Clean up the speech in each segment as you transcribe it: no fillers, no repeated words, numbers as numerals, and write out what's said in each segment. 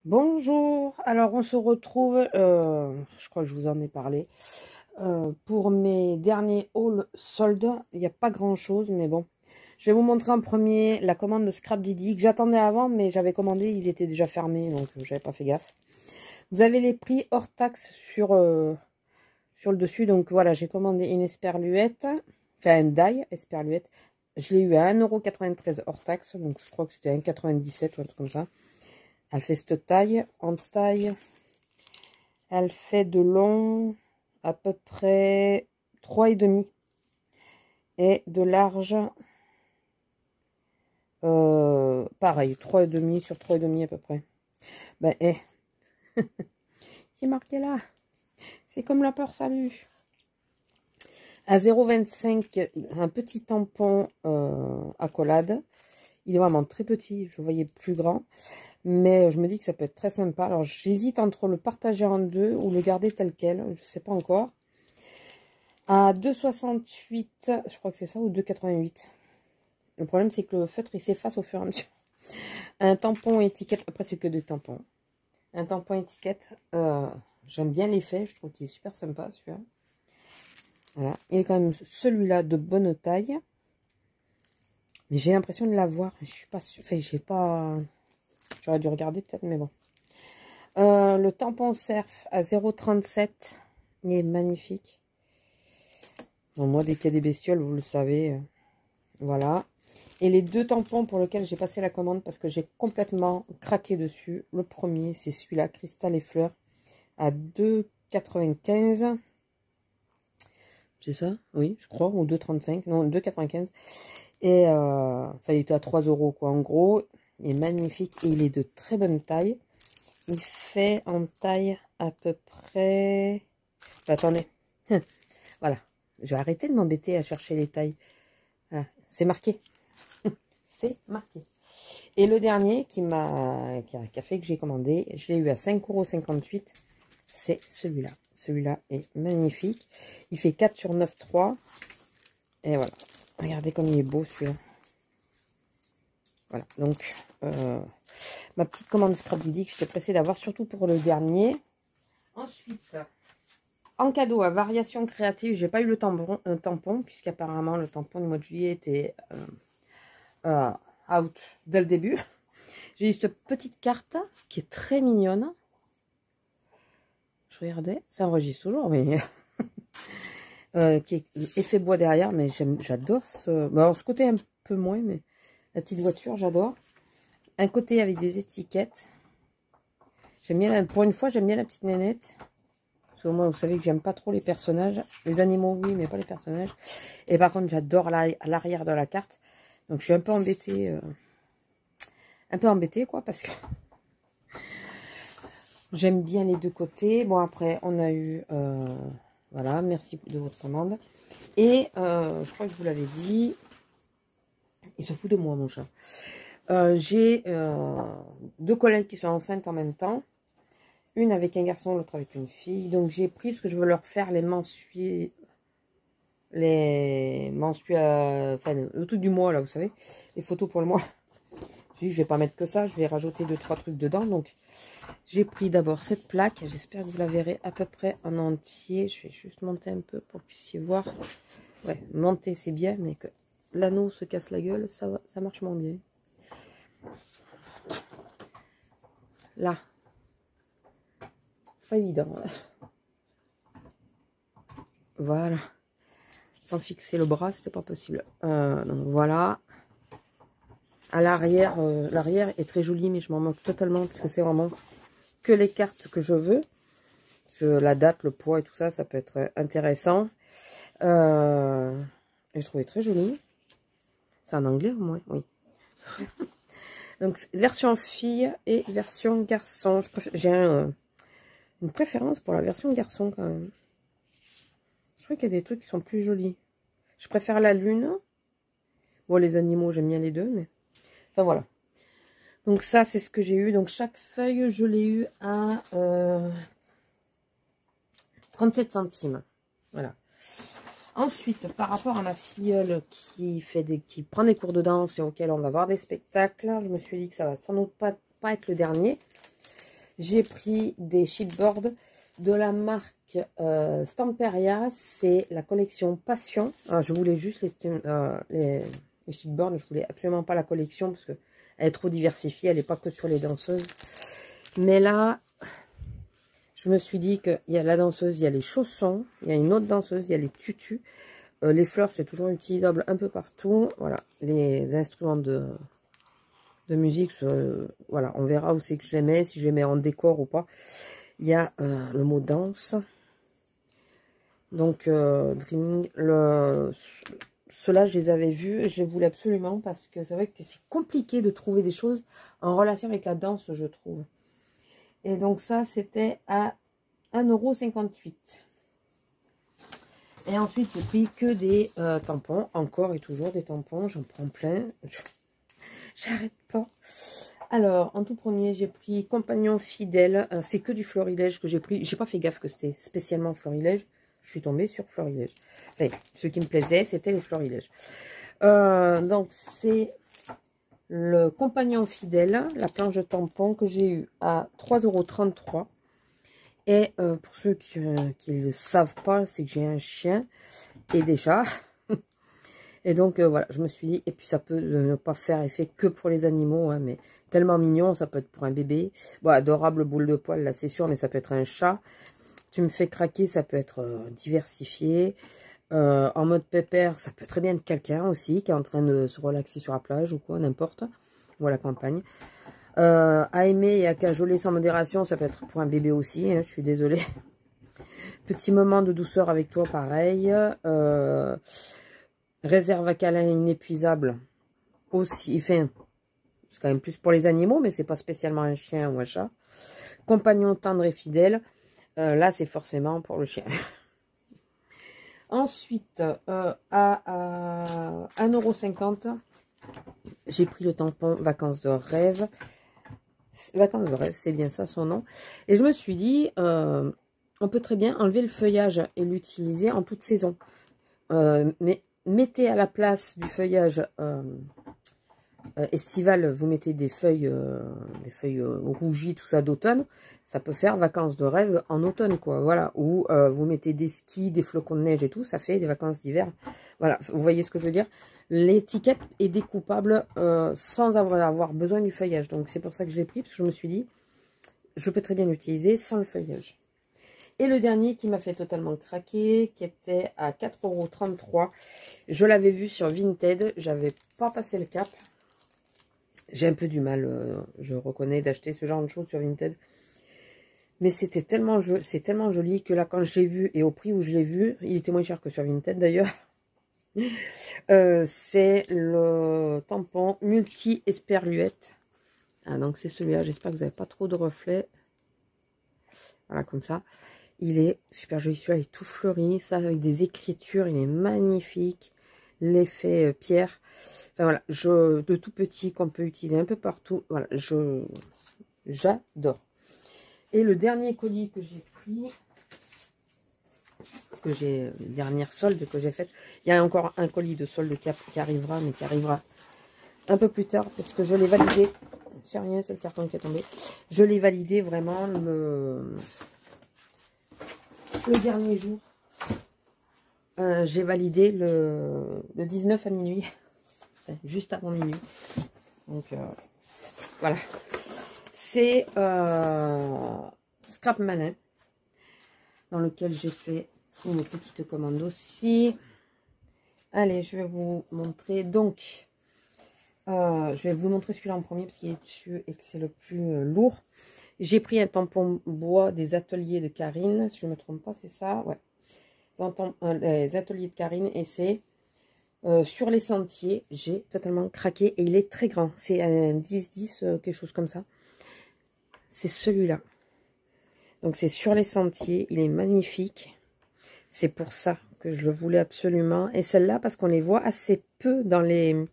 Bonjour, alors on se retrouve, je crois que je vous en ai parlé, pour mes derniers hauls soldes. Il n'y a pas grand chose, mais bon. Je vais vous montrer en premier la commande de Scrap Didi que j'attendais avant, mais j'avais commandé, ils étaient déjà fermés, donc j'avais pas fait gaffe. Vous avez les prix hors taxe sur le dessus, donc voilà, j'ai commandé une esperluette, enfin un die esperluette. Je l'ai eu à 1,93 € hors taxe, donc je crois que c'était 1,97 € ou un truc comme ça. Elle fait cette taille. En taille, elle fait de long à peu près 3,5 et de large, pareil, 3,5 sur 3,5 à peu près. Ben, c'est marqué là. C'est comme la peur salut. À 0,25, un petit tampon accolade. Il est vraiment très petit, je le voyais plus grand. Mais je me dis que ça peut être très sympa. Alors j'hésite entre le partager en deux ou le garder tel quel. Je ne sais pas encore. À 2,68, je crois que c'est ça, ou 2,88. Le problème, c'est que le feutre, il s'efface au fur et à mesure. Un tampon étiquette, après c'est que des tampons. Un tampon étiquette, j'aime bien l'effet, je trouve qu'il est super sympa celui-là. Voilà, il est quand même celui-là de bonne taille. Mais j'ai l'impression de l'avoir, je suis pas sûre, enfin j'ai pas... J'aurais dû regarder peut-être, mais bon. Le tampon surf à 0,37, il est magnifique. Bon, moi, dès qu'il y a des bestioles, vous le savez, voilà. Et les deux tampons pour lesquels j'ai passé la commande parce que j'ai complètement craqué dessus. Le premier, c'est celui-là, Cristal et Fleurs, à 2,95. C'est ça? Oui, je crois, ou 2,35. Non, 2,95. Et enfin, il était à 3 € quoi. En gros, il est magnifique et il est de très bonne taille. Il fait en taille à peu près... Attendez. Voilà. Je vais arrêter de m'embêter à chercher les tailles. Voilà. C'est marqué. C'est marqué. Et le dernier qui a fait que j'ai commandé, je l'ai eu à 5,58 €. C'est celui-là. Celui-là est magnifique. Il fait 4 sur 9,3. Et voilà. Regardez comme il est beau celui-là. Voilà. Donc, ma petite commande Scrap Didi que j'étais pressée d'avoir, surtout pour le dernier. Ensuite, en cadeau à variation créative, j'ai pas eu le tampon puisqu'apparemment le tampon du mois de juillet était out dès le début. J'ai eu cette petite carte qui est très mignonne. Je regardais, ça enregistre toujours, mais qui est effet bois derrière, mais j'adore ce... Bon, alors, ce côté un peu moins, mais la petite voiture, j'adore. Un côté avec des étiquettes. J'aime bien, pour une fois, j'aime bien la petite nénette. Parce que moi, vous savez que j'aime pas trop les personnages. Les animaux, oui, mais pas les personnages. Et par contre, j'adore l'arrière de la carte. Donc, je suis un peu embêtée. Quoi, parce que j'aime bien les deux côtés. Bon, après, on a eu... voilà, merci de votre commande. Et je crois que je vous l'avais dit. Il se fout de moi, mon chat. J'ai deux collègues qui sont enceintes en même temps. Une avec un garçon, l'autre avec une fille. Donc j'ai pris, parce que je veux leur faire les mensuels... Enfin, le tout du mois, là, vous savez. Les photos pour le mois. Je vais pas mettre que ça. Je vais rajouter 2-3 trucs dedans. Donc j'ai pris d'abord cette plaque. J'espère que vous la verrez à peu près en entier. Je vais juste monter un peu pour que vous puissiez voir. Ouais, monter c'est bien, mais que l'anneau se casse la gueule, ça marche moins bien. Là. C'est pas évident. Voilà. Sans fixer le bras, c'était pas possible. Donc voilà. À l'arrière, l'arrière est très joli, mais je m'en moque totalement, parce que c'est vraiment que les cartes que je veux. Parce que la date, le poids et tout ça, ça peut être intéressant. Et je trouvais très joli. C'est en anglais au moins, oui. Donc, version fille et version garçon. J'ai une préférence pour la version garçon quand même. Je trouve qu'il y a des trucs qui sont plus jolis. Je préfère la lune. Bon, les animaux, j'aime bien les deux, mais... Enfin, voilà. Donc, ça, c'est ce que j'ai eu. Donc, chaque feuille, je l'ai eu à 37 centimes. Voilà. Ensuite, par rapport à ma filleule qui prend des cours de danse et auquel on va voir des spectacles, je me suis dit que ça va sans doute pas être le dernier. J'ai pris des chipboards de la marque Stamperia. C'est la collection Passion. Alors, je voulais juste les chipboards. Je voulais absolument pas la collection parce qu'elle est trop diversifiée. Elle n'est pas que sur les danseuses. Mais là, je me suis dit qu'il y a la danseuse, il y a les chaussons, il y a une autre danseuse, il y a les tutus. Les fleurs, c'est toujours utilisable un peu partout. Voilà, les instruments de musique, voilà, on verra où c'est que je les mets, si je les mets en décor ou pas. Il y a le mot danse. Donc, Dreaming, ceux-là, je les avais vus, je les voulais absolument parce que c'est vrai que c'est compliqué de trouver des choses en relation avec la danse, je trouve. Et donc ça, c'était à 1,58 €. Et ensuite, j'ai pris que des tampons, encore et toujours des tampons, j'en prends plein. J'arrête pas. Alors, en tout premier, j'ai pris Compagnon Fidèle. C'est que du florilège que j'ai pris. J'ai pas fait gaffe que c'était spécialement florilège. Je suis tombée sur florilège. Enfin, ce qui me plaisait, c'était les florilèges. Donc, c'est le Compagnon Fidèle, la planche de tampon que j'ai eu à 3,33 €. Et pour ceux qui ne savent pas, c'est que j'ai un chien et des chats. Et donc, voilà, je me suis dit, et puis ça peut ne pas faire effet que pour les animaux, hein, mais tellement mignon, ça peut être pour un bébé. Bon, adorable boule de poil, là, c'est sûr, mais ça peut être un chat. Tu me fais craquer, ça peut être diversifié. En mode pépère, ça peut très bien être quelqu'un aussi, qui est en train de se relaxer sur la plage ou quoi, n'importe, ou à la campagne. À aimer et à cajoler sans modération, ça peut être pour un bébé aussi, hein, je suis désolée. Petit moment de douceur avec toi, pareil. Réserve à câlin inépuisable aussi. Enfin, c'est quand même plus pour les animaux, mais c'est pas spécialement un chien ou un chat. Compagnon tendre et fidèle. Là, c'est forcément pour le chien. Ensuite, à 1,50 €, j'ai pris le tampon Vacances de rêve. Vacances de rêve, c'est bien ça son nom. Et je me suis dit, on peut très bien enlever le feuillage et l'utiliser en toute saison. Mais mettez à la place du feuillage estival, vous mettez des feuilles rougies, tout ça d'automne. Ça peut faire vacances de rêve en automne, quoi. Voilà. Ou vous mettez des skis, des flocons de neige et tout, ça fait des vacances d'hiver. Voilà, vous voyez ce que je veux dire? L'étiquette est découpable sans avoir besoin du feuillage. Donc c'est pour ça que je l'ai pris, parce que je me suis dit, je peux très bien l'utiliser sans le feuillage. Et le dernier qui m'a fait totalement craquer, qui était à 4,33 €. Je l'avais vu sur Vinted, j'avais pas passé le cap. J'ai un peu du mal, je reconnais, d'acheter ce genre de choses sur Vinted. Mais c'était tellement c'est tellement joli que là, quand je l'ai vu, et au prix où je l'ai vu, il était moins cher que sur Vinted d'ailleurs. C'est le tampon multi-esperluette. Ah, donc c'est celui-là, j'espère que vous n'avez pas trop de reflets. Voilà, comme ça. Il est super joli, celui-là est tout fleuri, ça avec des écritures, il est magnifique. L'effet pierre. Enfin voilà, de tout petit qu'on peut utiliser un peu partout. Voilà, j'adore. Et le dernier colis que j'ai pris, dernière solde que j'ai faite, il y a encore un colis de solde qui arrivera, mais qui arrivera un peu plus tard parce que je l'ai validé. C'est rien, c'est le carton qui est tombé. Je l'ai validé vraiment le dernier jour. J'ai validé le 19 à minuit, juste avant minuit. Donc voilà, c'est Scrap Malin, dans lequel j'ai fait une petite commande aussi. Allez, je vais vous montrer. Donc, je vais vous montrer celui-là en premier parce qu'il est dessus et que c'est le plus lourd. J'ai pris un tampon bois des ateliers de Karine, si je ne me trompe pas, c'est ça, ouais. Les ateliers de Karine, et c'est sur les sentiers. J'ai totalement craqué et il est très grand. C'est un 10-10, quelque chose comme ça. C'est celui-là. Donc c'est sur les sentiers, il est magnifique. C'est pour ça que je le voulais absolument. Et celle-là, parce qu'on les voit assez peu dans les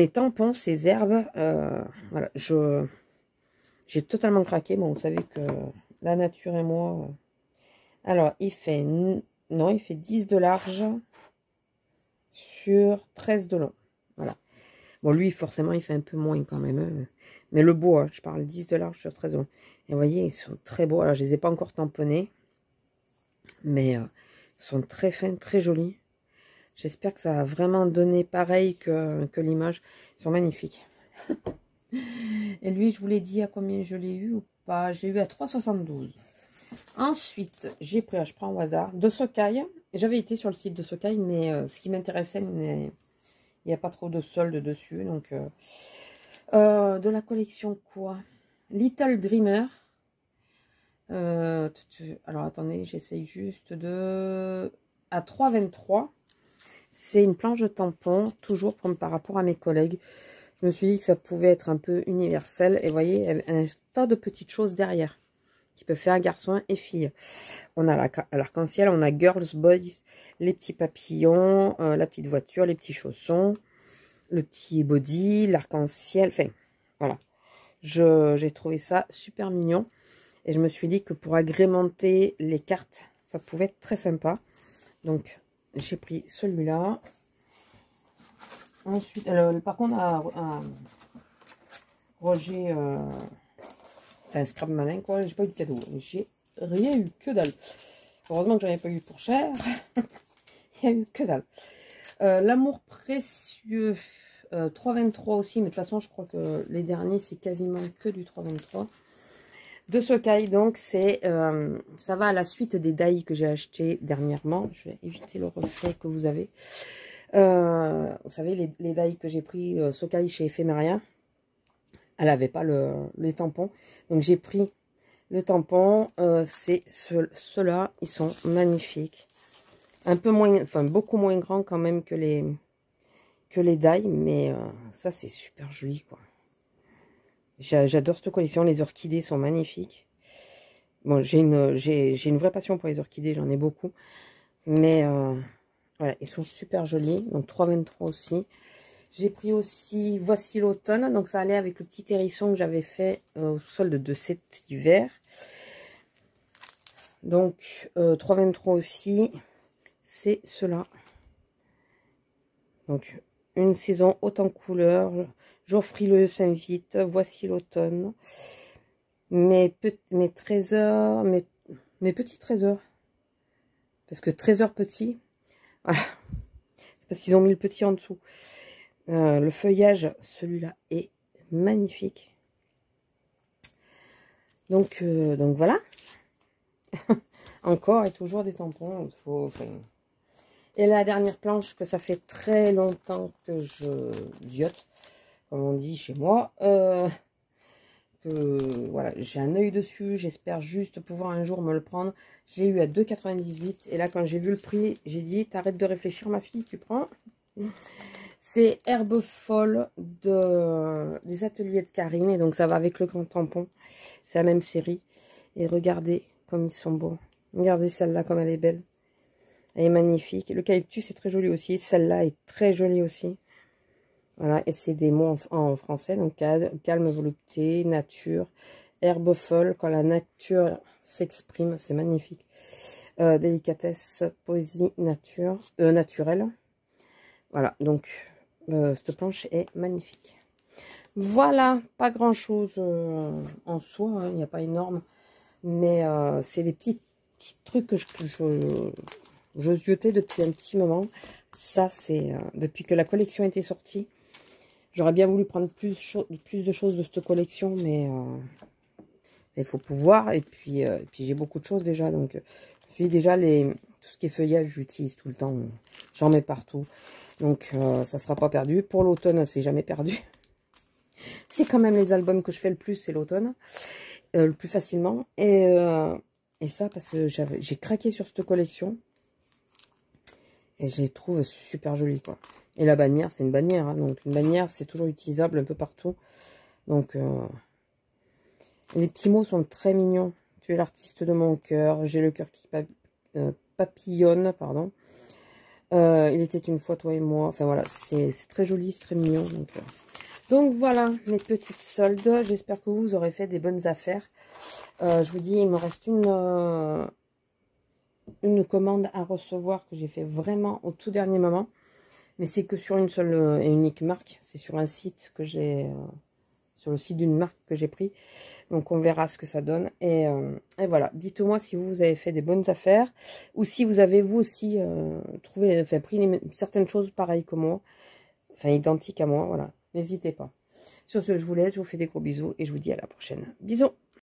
tampons, ces herbes. Voilà, j'ai totalement craqué. Bon, vous savez que la nature et moi... Alors, il fait 10 de large sur 13 de long. Voilà. Bon, lui, forcément, il fait un peu moins quand même. Hein. Mais le beau, hein, je parle 10 de large sur 13 long. Et vous voyez, ils sont très beaux. Alors, je les ai pas encore tamponnés. Mais ils sont très fins, très jolis. J'espère que ça va vraiment donner pareil que l'image. Ils sont magnifiques. Et lui, je vous l'ai dit à combien je l'ai eu ou pas. J'ai eu à 3,72. Ensuite, j'ai pris, je prends au hasard, de Socai. J'avais été sur le site de Socai, mais ce qui m'intéressait, il n'y a pas trop de soldes dessus. Donc, de la collection quoi? Little Dreamer. Alors, attendez, j'essaye juste de... À 3,23. C'est une planche de tampon, toujours par rapport à mes collègues. Je me suis dit que ça pouvait être un peu universel. Et vous voyez, un tas de petites choses derrière qui peuvent faire garçon et fille. On a l'arc-en-ciel, on a girls, boys, les petits papillons, la petite voiture, les petits chaussons, le petit body, l'arc-en-ciel. Enfin, voilà. J'ai trouvé ça super mignon. Et je me suis dit que pour agrémenter les cartes, ça pouvait être très sympa. Donc, j'ai pris celui-là. Ensuite, par contre, Roger, enfin Scrap Malin, quoi, j'ai pas eu de cadeau. J'ai rien eu, que dalle. Heureusement que j'en ai pas eu pour cher. Il y a eu que dalle. L'amour précieux, 3,23 aussi, mais de toute façon, je crois que les derniers, c'est quasiment que du 3,23. De Socai, donc, c'est ça va à la suite des die que j'ai acheté dernièrement. Je vais éviter le reflet que vous avez. Vous savez, les die que j'ai pris Socai chez Ephemeria, elle n'avait pas les tampons. Donc, j'ai pris le tampon. C'est ceux-là, ils sont magnifiques. Un peu moins, enfin, beaucoup moins grands quand même que les die, mais ça, c'est super joli, quoi. J'adore cette collection. Les orchidées sont magnifiques. Bon, j'ai une vraie passion pour les orchidées. J'en ai beaucoup. Mais voilà, ils sont super jolis. Donc 3,23 aussi. J'ai pris aussi Voici l'automne. Donc ça allait avec le petit hérisson que j'avais fait au solde de cet hiver. Donc 3,23 aussi. C'est cela. Donc une saison haute en couleurs. Jour frileux s'invite, voici l'automne. Mes trésors, mes petits trésors. Parce que trésor petit, voilà. C'est parce qu'ils ont mis le petit en dessous. Le feuillage, celui-là, est magnifique. Donc voilà. Encore et toujours des tampons. Et la dernière planche, que ça fait très longtemps que je ziote, comme on dit chez moi, voilà, j'ai un œil dessus, j'espère juste pouvoir un jour me le prendre. J'ai eu à 2,98 et là quand j'ai vu le prix, j'ai dit t'arrêtes de réfléchir ma fille, tu prends. C'est Herbe Folle des ateliers de Karine et donc ça va avec le grand tampon, c'est la même série. Et regardez comme ils sont beaux, regardez celle-là comme elle est belle, elle est magnifique. L'eucalyptus est très joli aussi, celle-là est très jolie aussi. Voilà, et c'est des mots en français, donc calme, volupté, nature, herbe folle, quand la nature s'exprime, c'est magnifique. Délicatesse, poésie, naturelle. Voilà, donc cette planche est magnifique. Voilà, pas grand chose en soi, hein, il n'y a pas énorme, mais c'est des petits trucs que je ziotais depuis un petit moment. Ça, c'est depuis que la collection était sortie. J'aurais bien voulu prendre plus de choses de cette collection, mais il faut pouvoir. Et puis j'ai beaucoup de choses déjà. Donc, tout ce qui est feuillage, j'utilise tout le temps. J'en mets partout. Donc, ça ne sera pas perdu. Pour l'automne, c'est jamais perdu. C'est quand même les albums que je fais le plus, c'est l'automne. Le plus facilement. Et ça, parce que j'ai craqué sur cette collection. Et je les trouve super jolies, quoi. Et la bannière, c'est une bannière. Hein, donc, une bannière, c'est toujours utilisable un peu partout. Donc, les petits mots sont très mignons. Tu es l'artiste de mon cœur. J'ai le cœur qui papillonne, pardon. Il était une fois toi et moi. Enfin, voilà, c'est très joli, c'est très mignon. Donc, voilà, mes petites soldes. J'espère que vous aurez fait des bonnes affaires. Je vous dis, il me reste une commande à recevoir que j'ai fait vraiment au tout dernier moment. Mais c'est que sur une seule et unique marque. C'est sur un site que j'ai... sur le site d'une marque que j'ai pris. Donc, on verra ce que ça donne. Et voilà. Dites-moi si vous avez fait des bonnes affaires. Ou si vous avez, vous aussi, trouvé... Enfin, pris certaines choses pareilles que moi. Enfin, identiques à moi. Voilà. N'hésitez pas. Sur ce, je vous laisse. Je vous fais des gros bisous. Et je vous dis à la prochaine. Bisous.